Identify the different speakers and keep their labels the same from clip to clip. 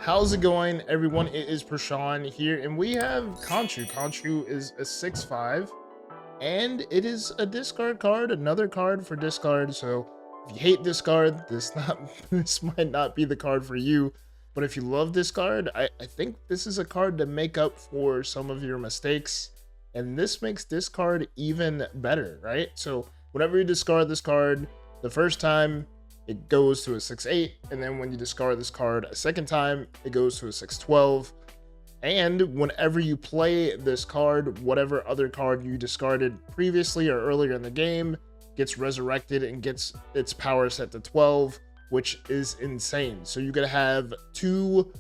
Speaker 1: How's it going, everyone? It is Prashaun here, and we have Khonshu. Khonshu is a 6/5, and it is a discard card, another card for discard. So if you hate discard, this might not be the card for you. But if you love discard, I think this is a card to make up for some of your mistakes, and this makes discard even better, right? So whenever you discard this card the first time, it goes to a 6/8, and then when you discard this card a second time, it goes to a 6/12. And whenever you play this card, whatever other card you discarded previously or earlier in the game gets resurrected and gets its power set to 12, which is insane. So you could have two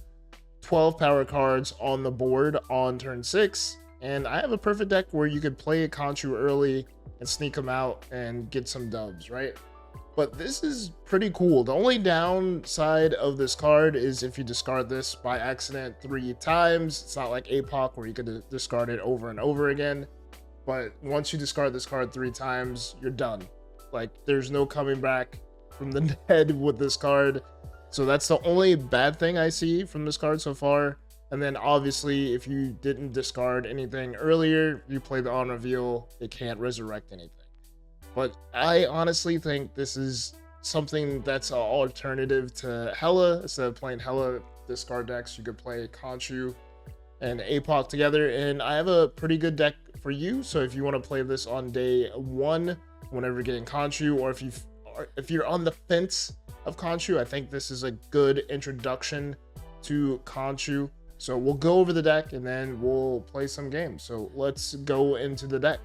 Speaker 1: 12 power cards on the board on turn 6, and I have a perfect deck where you could play a Khonshu early and sneak them out and get some dubs, right? But this is pretty cool. The only downside of this card is if you discard this by accident 3 times. It's not like APOC where you could discard it over and over again. But once you discard this card 3 times, you're done. Like, there's no coming back from the dead with this card. So that's the only bad thing I see from this card so far. And then obviously, if you didn't discard anything earlier, you play the on reveal, it can't resurrect anything. But I honestly think this is something that's an alternative to Hela. Instead of playing Hela discard decks, you could play Khonshu and APOC together. And I have a pretty good deck for you. So if you want to play this on day 1, whenever you're getting Khonshu, or if you're on the fence of Khonshu, I think this is a good introduction to Khonshu. So we'll go over the deck and then we'll play some games. So let's go into the deck.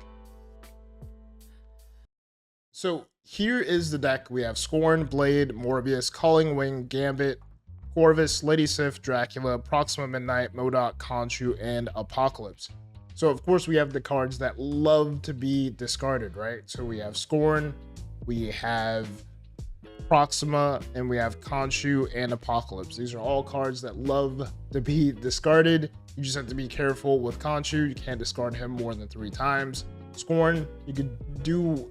Speaker 1: So here is the deck. We have Scorn, Blade, Morbius, Calling Wing, Gambit, Corvus, Lady Sif, Dracula, Proxima Midnight, MODOK, Khonshu, and Apocalypse. So of course we have the cards that love to be discarded, right? So we have Scorn, we have Proxima, and we have Khonshu and Apocalypse. These are all cards that love to be discarded. You just have to be careful with Khonshu. You can't discard him more than 3 times. Scorn, you could do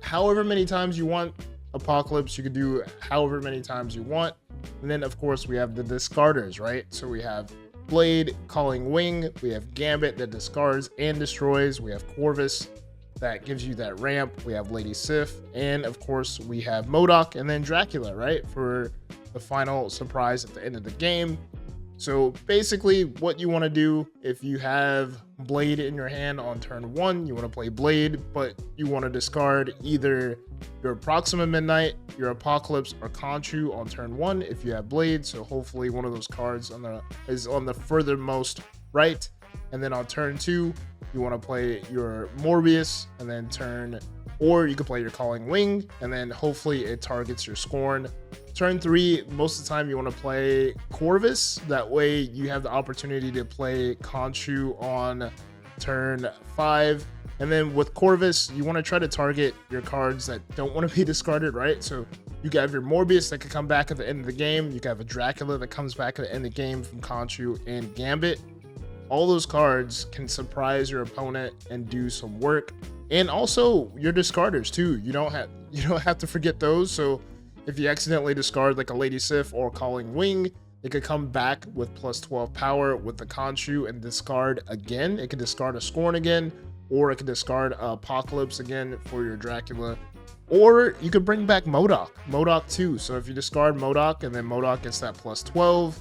Speaker 1: however many times you want. Apocalypse, you could do however many times you want. And then of course we have the discarders, right? So we have Blade, Calling Wing, we have Gambit that discards and destroys, we have Corvus that gives you that ramp, we have Lady Sif, and of course we have MODOK, and then Dracula, right, for the final surprise at the end of the game. So basically what you want to do, if you have Blade in your hand on turn 1, you want to play Blade, but you want to discard either your Proxima Midnight, your Apocalypse, or Khonshu on turn 1 if you have Blade. So hopefully one of those cards is on the furthermost right. And then on turn 2, you want to play your Morbius, and then or you could play your Calling Wing, and then hopefully it targets your Scorn. Turn 3, most of the time you want to play Corvus. That way you have the opportunity to play Khonshu on turn 5. And then with Corvus, you want to try to target your cards that don't want to be discarded, right? So you can have your Morbius that could come back at the end of the game. You can have a Dracula that comes back at the end of the game from Khonshu and Gambit. All those cards can surprise your opponent and do some work. And also your discarders too. You don't have to forget those. So if you accidentally discard like a Lady Sif or Calling Wing, it could come back with plus 12 power with the Khonshu and discard again. It could discard a Scorn again, or it could discard Apocalypse again for your Dracula. Or you could bring back MODOK too. So if you discard MODOK and then MODOK gets that plus 12,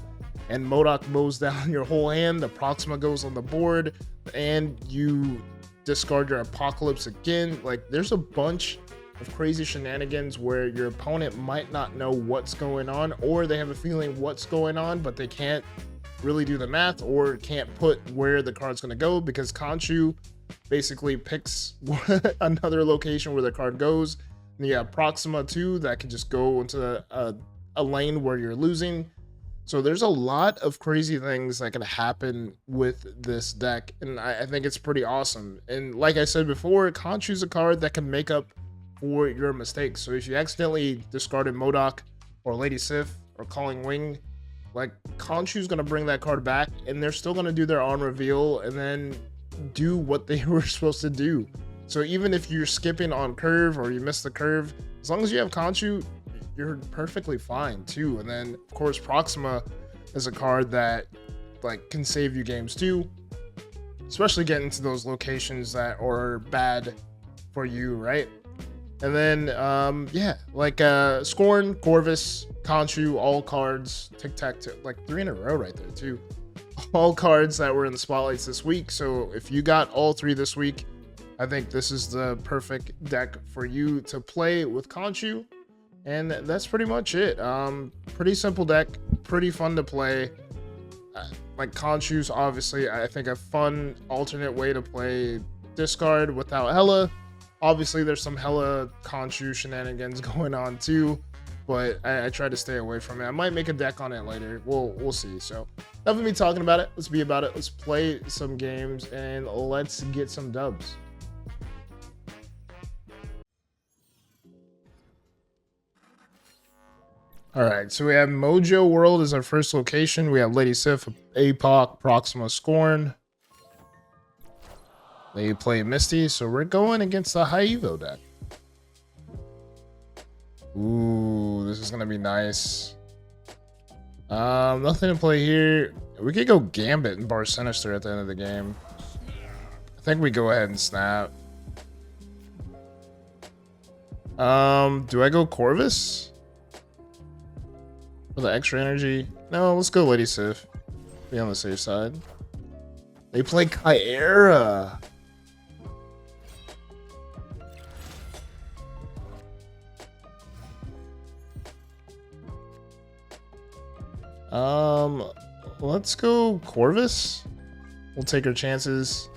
Speaker 1: and MODOK mows down your whole hand, the Proxima goes on the board, and you discard your Apocalypse again. Like, there's a bunch of crazy shenanigans where your opponent might not know what's going on, or they have a feeling what's going on, but they can't really do the math or can't put where the card's going to go, because Khonshu basically picks another location where the card goes. And you have Proxima too that can just go into a lane where you're losing. So there's a lot of crazy things that can happen with this deck, and I think it's pretty awesome. And like I said before, Khonshu's a card that can make up for your mistakes. So if you accidentally discarded MODOK or Lady Sif or Calling Wing, like, Khonshu's gonna bring that card back, and they're still gonna do their on reveal and then do what they were supposed to do. So even if you're skipping on curve or you miss the curve, as long as you have Khonshu, you're perfectly fine too. And then of course Proxima is a card that like can save you games too, especially getting to those locations that are bad for you, right? And then yeah, like Scorn, Corvus, Khonshu, all cards, Tic Tac Toe, like 3 in a row right there too. All cards that were in the spotlights this week. So if you got all 3 this week, I think this is the perfect deck for you to play with Khonshu. And that's pretty much it. Pretty simple deck, pretty fun to play. Like Khonshu's obviously, I think, a fun alternate way to play discard without Hela. Obviously, there's some Hela Khonshu shenanigans going on too, but I try to stay away from it. I might make a deck on it later. We'll see. So, enough of me talking about it. Let's be about it. Let's play some games and let's get some dubs. All right, so we have Mojo World as our first location. We have Lady Sif, APOC, Proxima, Scorn. They play Misty, so we're going against the High Evo deck. Ooh, this is gonna be nice. Nothing to play here. We could go Gambit and Bar Sinister at the end of the game. I think we go ahead and snap. Do I go Corvus for the extra energy? No, let's go Lady Sif. Be on the safe side. They play Kyera. Let's go Corvus. We'll take our chances.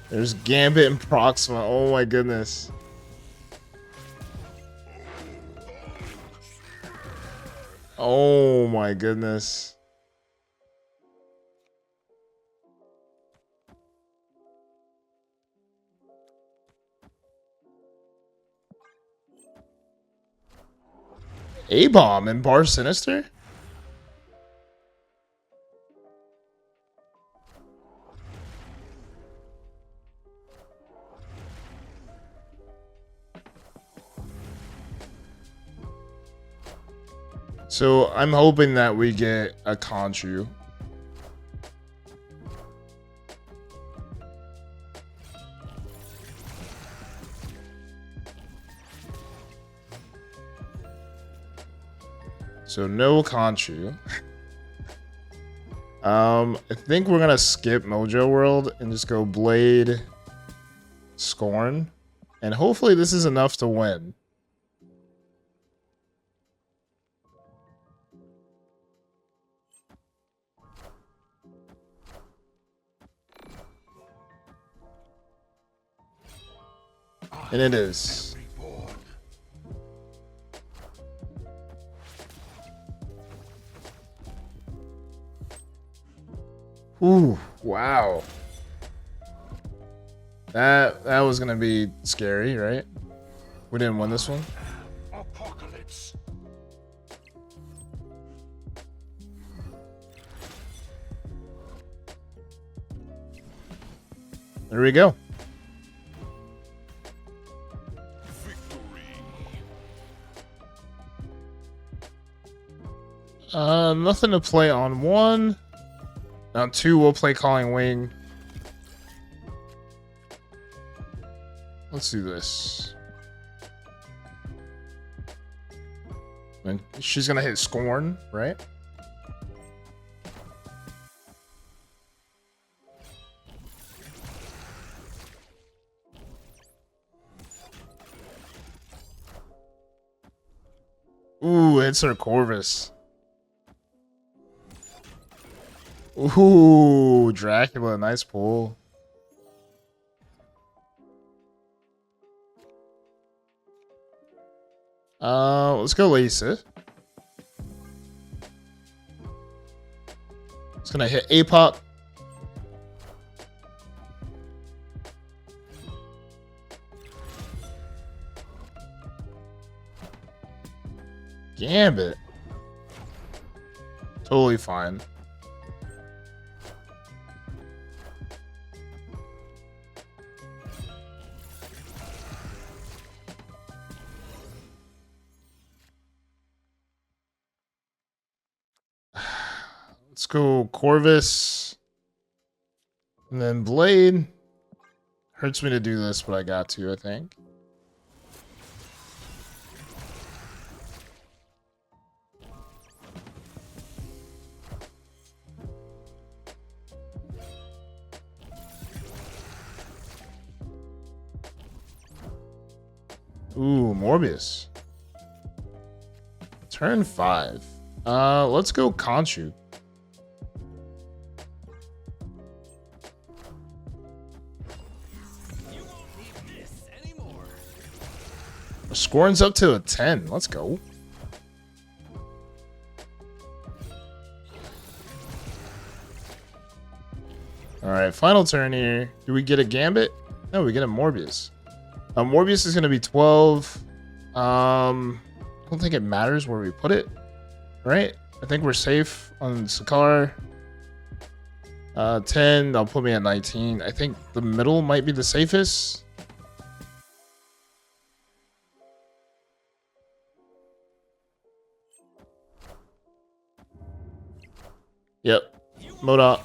Speaker 1: There's Gambit and Proxima. Oh my goodness. Oh my goodness. A-Bomb and Bar Sinister? So I'm hoping that we get a Khonshu. So no Khonshu. I think we're gonna skip Mojo World and just go Blade, Scorn, and hopefully this is enough to win. And it is. Ooh, wow. That was gonna be scary, right? We didn't win this one. Apocalypse. There we go. Nothing to play on 1. On 2, we'll play Calling Wing. Let's do this. And she's gonna hit Scorn, right? Ooh, it's her Corvus. Ooh, Dracula, nice pull. Let's go Lisa. It's gonna hit APOC. Gambit. Totally fine. Let's go Corvus. And then Blade. Hurts me to do this, but I got to, I think. Ooh, Morbius. Turn 5. Let's go Khonshu. Our scoring's up to a 10. Let's go. Alright, final turn here. Do we get a Gambit? No, we get a Morbius. Morbius is going to be 12. I don't think it matters where we put it, right? I think we're safe on Sakar. 10, they'll put me at 19. I think the middle might be the safest. Yep, Moda.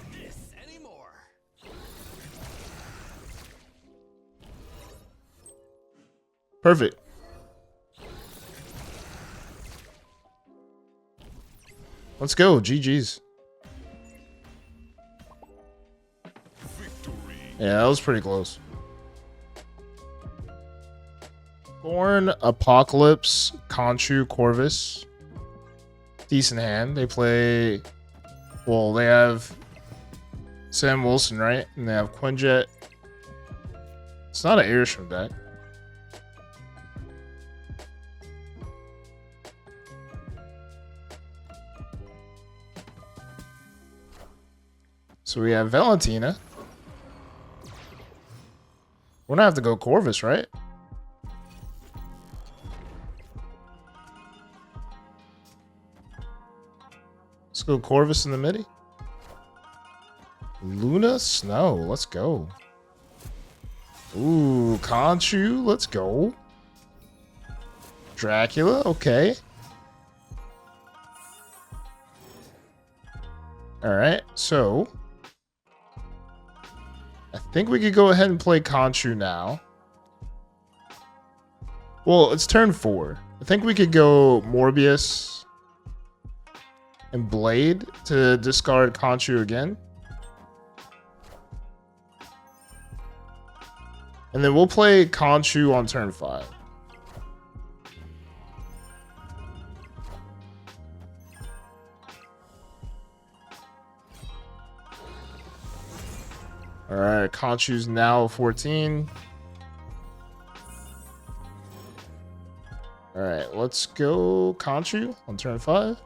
Speaker 1: Perfect. Let's go, GG's. Yeah, that was pretty close. Born, Apocalypse, Khonshu, Corvus. Decent hand. They play... Well, they have Sam Wilson, right? And they have Quinjet. It's not an Airstream deck. So we have Valentina. We're gonna have to go Corvus, right? Let's go Corvus in the midi. Luna Snow, let's go. Ooh, Khonshu, let's go. Dracula, okay. Alright, so I think we could go ahead and play Khonshu now. Well, it's turn 4. I think we could go Morbius and Blade to discard Khonshu again. And then we'll play Khonshu on turn 5. Alright, Khonshu's now 14. Alright, let's go Khonshu on turn 5.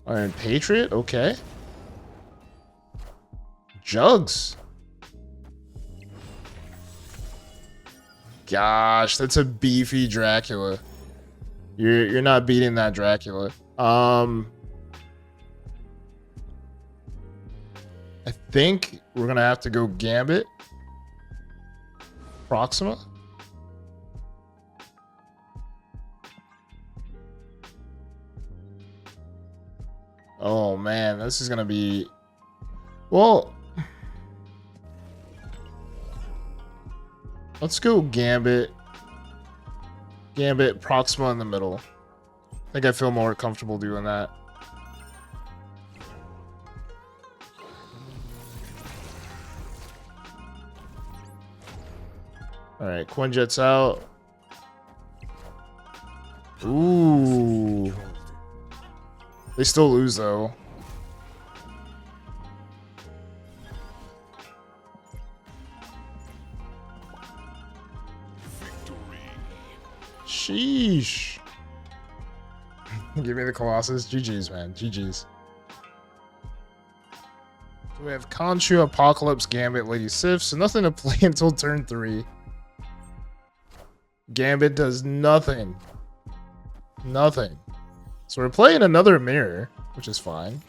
Speaker 1: Iron Patriot, okay. Jugs. Gosh, that's a beefy Dracula. You're not beating that Dracula. I think we're gonna have to go Gambit. Proxima. Oh man, this is gonna be... Well... Let's go Gambit. Gambit, Proxima in the middle. I think I feel more comfortable doing that. Alright, Quinjet's out. Ooh. They still lose though. Sheesh. Give me the Colossus. GG's, man. GG's. So we have Khonshu, Apocalypse, Gambit, Lady Sif. So nothing to play until turn 3. Gambit does nothing. Nothing. So we're playing another mirror, which is fine.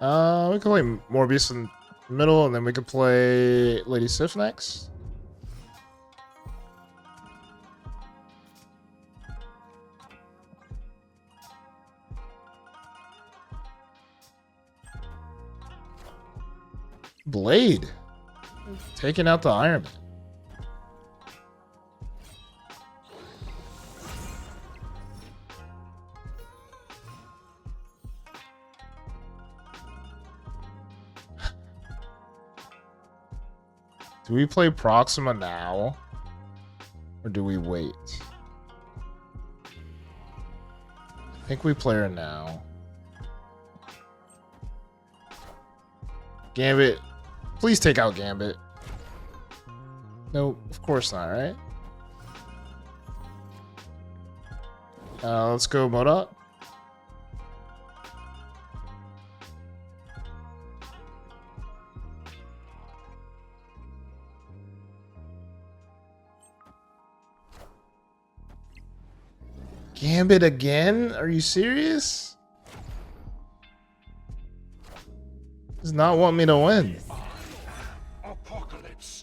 Speaker 1: We can play Morbius and middle, and then we could play Lady Sif next. Blade. Taking out the Iron Man. Do we play Proxima now? Or do we wait? I think we play her now. Gambit. Please take out Gambit. No, of course not, right? Let's go Modok. Gambit again? Are you serious? Does not want me to win.
Speaker 2: Apocalypse.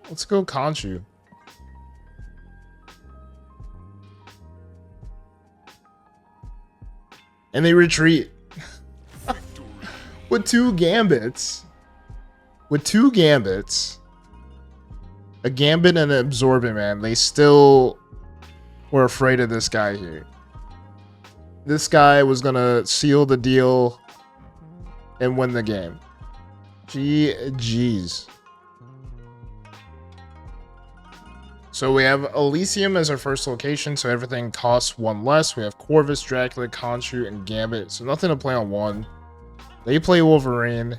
Speaker 1: Let's go Khonshu. And they retreat. With two Gambits. With two Gambits. A Gambit and an Absorbent Man. They still were afraid of this guy here. This guy was going to seal the deal and win the game. GG's. So we have Elysium as our first location, so everything costs one less. We have Corvus, Dracula, Khonshu, and Gambit. So nothing to play on one. They play Wolverine.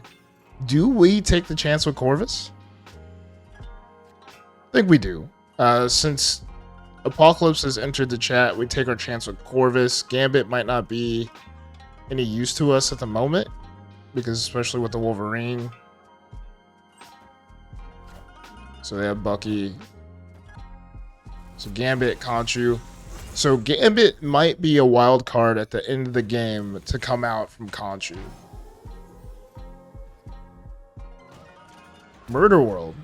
Speaker 1: Do we take the chance with Corvus? I think we do. Since Apocalypse has entered the chat, we take our chance with Corvus. Gambit might not be any use to us at the moment, because especially with the Wolverine. So they have Bucky. So Gambit, Khonshu. So Gambit might be a wild card at the end of the game to come out from Khonshu. Murder World.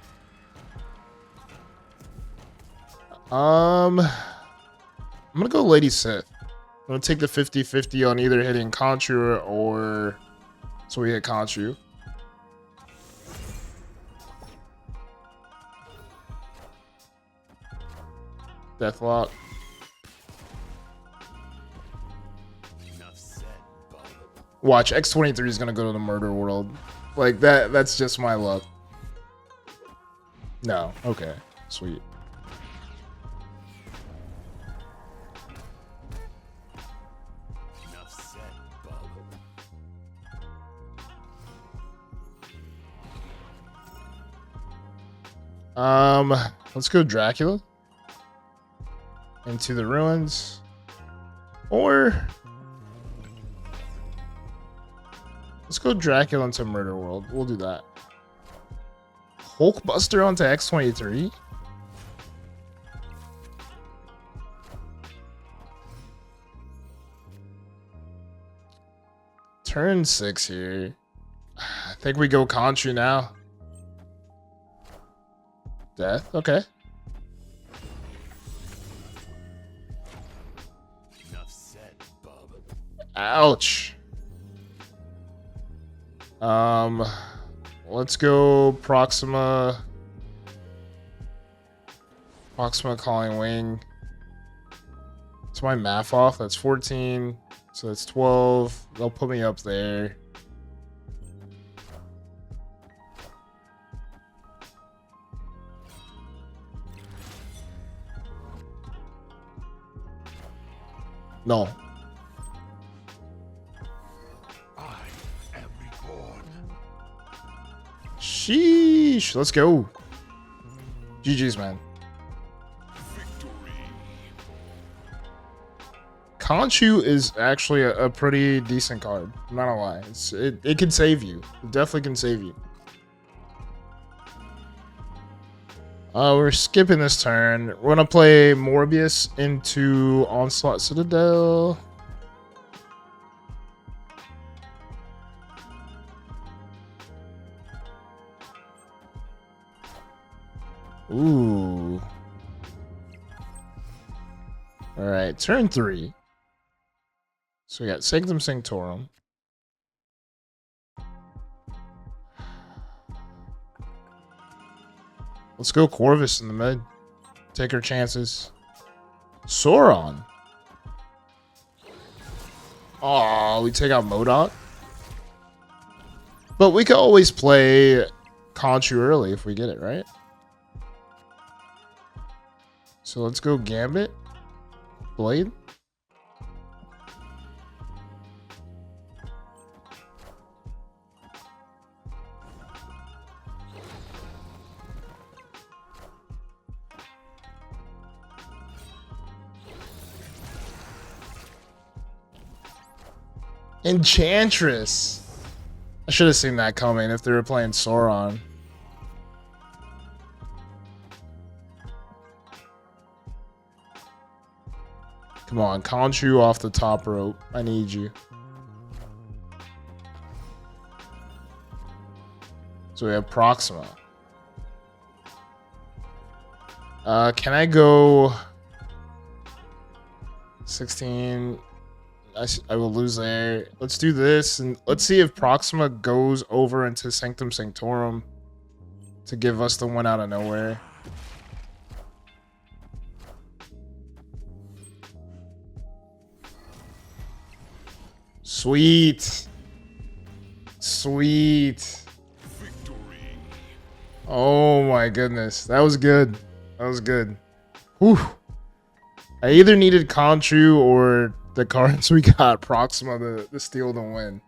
Speaker 1: I'm gonna go Lady Sith. I'm gonna take the 50-50 on either hitting Khonshu or so we hit Khonshu. Deathlock. Watch, X-23 is gonna go to the Murder World. Like that's just my luck. No, okay, sweet. Let's go Dracula into the ruins, or let's go Dracula into Murder World. We'll do that. Hulkbuster onto X-23. Turn 6 here. I think we go Khonshu now. Death, okay. Enough said, bub. Ouch. Let's go Proxima. Proxima calling wing. It's my math off. That's 14. So that's 12. They'll put me up there. No.
Speaker 2: I am reborn.
Speaker 1: Sheesh. Let's go. GG's, man.
Speaker 2: Victory.
Speaker 1: Khonshu is actually a pretty decent card. I'm not gonna lie. It can save you. It definitely can save you. We're skipping this turn. We're gonna play Morbius into Onslaught Citadel. Ooh. Alright, turn 3. So we got Sanctum Sanctorum. Let's go Corvus in the mid. Take our chances. Sauron. Oh, we take out Modok. But we could always play Khonshu early if we get it, right? So let's go Gambit. Blade. Enchantress. I should have seen that coming if they were playing Sauron. Come on, Khonshu off the top rope. I need you. So we have Proxima. Can I go 16? I will lose there. Let's do this, and let's see if Proxima goes over into Sanctum Sanctorum to give us the win out of nowhere. Sweet. Sweet.
Speaker 2: Victory.
Speaker 1: Oh my goodness. That was good. That was good. Whew. I either needed Khonshu or the cards we got Proxima to steal the win.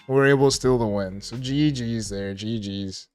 Speaker 1: We were able to steal the win. So GG's there. GG's.